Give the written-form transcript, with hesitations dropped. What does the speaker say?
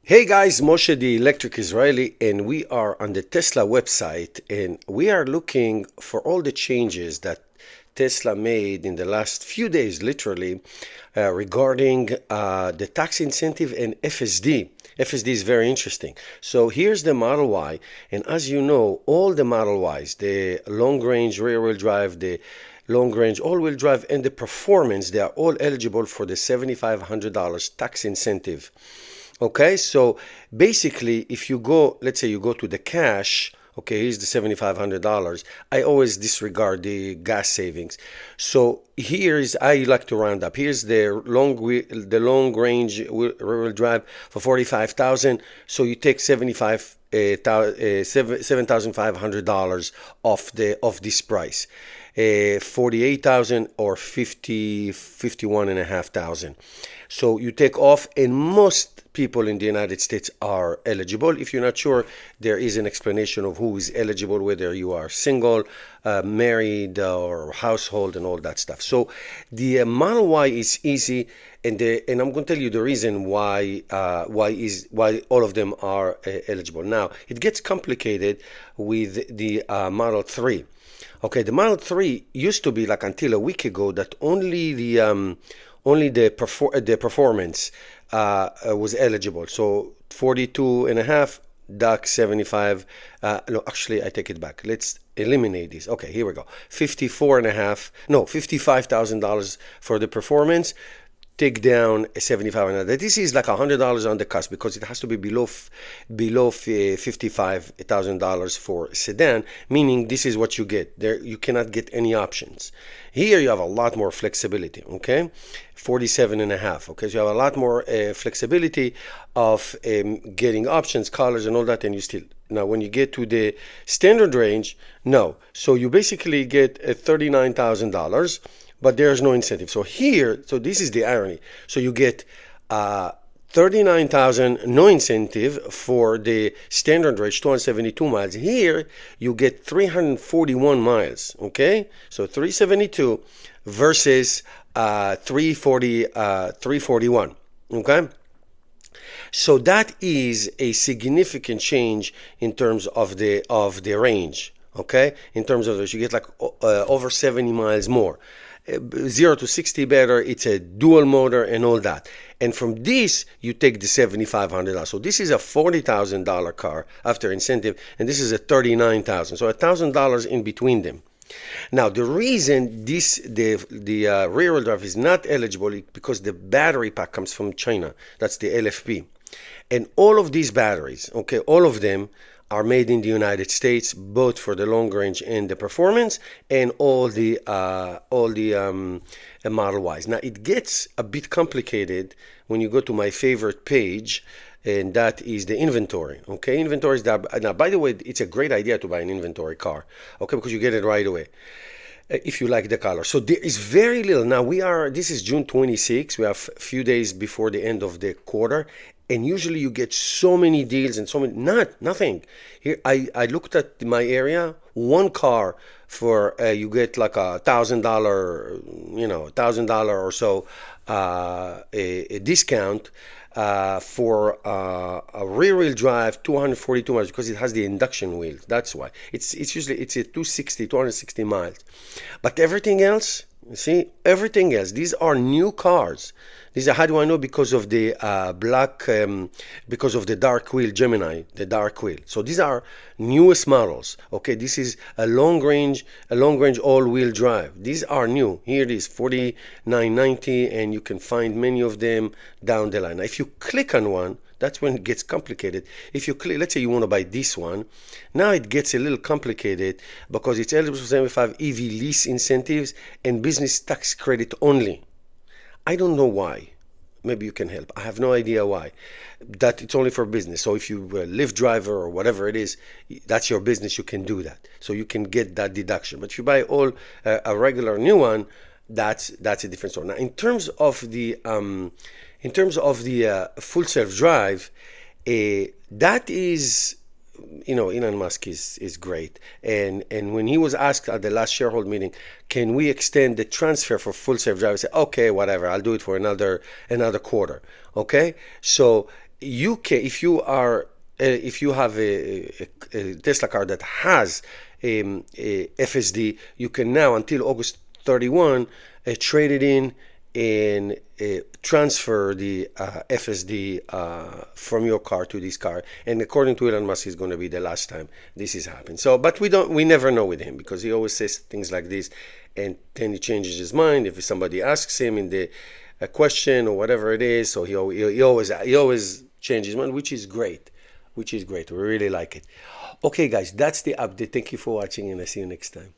Hey guys, Moshe the Electric Israeli, and we are on the Tesla website, and we are looking for all the changes that Tesla made in the last few days, literally, regarding the tax incentive and FSD. FSD is very interesting. So here's the Model Y, and as you know, all the Model Ys, the long range rear wheel drive, the long range all wheel drive, and the performance, they are all eligible for the $7,500 tax incentive. Okay, so basically, if you go, let's say you go to the cash, okay, here's the $7,500. I always disregard the gas savings. So here's, I like to round up. Here's the long range rear-wheel drive for 45,000. So you take $7,500 off this price. 48,000 or 51,500. So you take off, and most people in the United States are eligible. If you're not sure, there is an explanation of who is eligible, whether you are single, married, or household, and all that stuff. So the Model Y is easy, and I'm going to tell you the reason why all of them are eligible. Now it gets complicated with the Model 3. Okay, the Model 3 used to be, like until a week ago, that only the performance was eligible. So 42 and a half, DAC 75. No, actually, I take it back. Let's eliminate this. Okay, here we go. 54 and a half. No, $55,000 for the performance. Take down a 75. This is like $100 on the cost because it has to be below $55,000 for sedan, meaning this is what you get. There you cannot get any options. Here you have a lot more flexibility, okay? 47 and a half, okay? So you have a lot more flexibility of getting options, colors, and all that, and you still. Now, when you get to the standard range, no. So you basically get $39,000, but there's no incentive. So this is the irony. So you get 39,000 no incentive for the standard range, 272 miles. Here you get 341 miles. Okay, so 372 versus 341. Okay. So that is a significant change in terms of the range. Okay, in terms of this, you get like over 70 miles more. 0 to 60 better, it's a dual motor and all that. And from this, you take the $7,500. So this is a $40,000 car after incentive, and this is a $39,000. So $1,000 in between them. Now, the reason the rear-wheel drive is not eligible is because the battery pack comes from China. That's the LFP. And all of these batteries, okay, all of them are made in the United States, both for the long range and the performance, and all the Model Ys. Now it gets a bit complicated when you go to my favorite page, and that is the inventory. Okay, inventory is that. Now, by the way, it's a great idea to buy an inventory car. Okay, because you get it right away if you like the color. So there is very little. Now this is June 26. We have a few days before the end of the quarter. And usually you get so many deals and so many, nothing. Here, I looked at my area, one car for, you get like $1,000, $1,000 or so, a discount, for a rear wheel drive, 242 miles, because it has the induction wheels. That's why it's usually a 260 miles, but everything else, you see, everything else, these are new cars. These are, how do I know? Because of the because of the dark wheel Gemini, the dark wheel. So these are newest models. Okay, this is a long range all-wheel drive. These are new. Here it is, 4990, and you can find many of them down the line. Now, if you click on one, that's when it gets complicated. If you click, let's say you want to buy this one, now it gets a little complicated because it's eligible for 75 EV lease incentives and business tax credit only. I don't know why. Maybe you can help. I have no idea why. That it's only for business. So if you Lyft driver or whatever it is, that's your business. You can do that. So you can get that deduction. But if you buy a regular new one, that's a different story. Now, in terms of the full self drive, that is. Elon Musk is great, and when he was asked at the last shareholder meeting, can we extend the transfer for full self drive? I said, okay, whatever, I'll do it for another quarter. Okay, so you can, if you have a Tesla car that has a FSD, you can now until August 31 trade it in and transfer the FSD from your car to this car. And according to Elon Musk, it's going to be the last time this is happening. So, but we never know with him, because he always says things like this, and then he changes his mind if somebody asks him in the a question or whatever it is. So he always changes his mind, which is great. Which is great. We really like it. Okay, guys, that's the update. Thank you for watching, and I see you next time.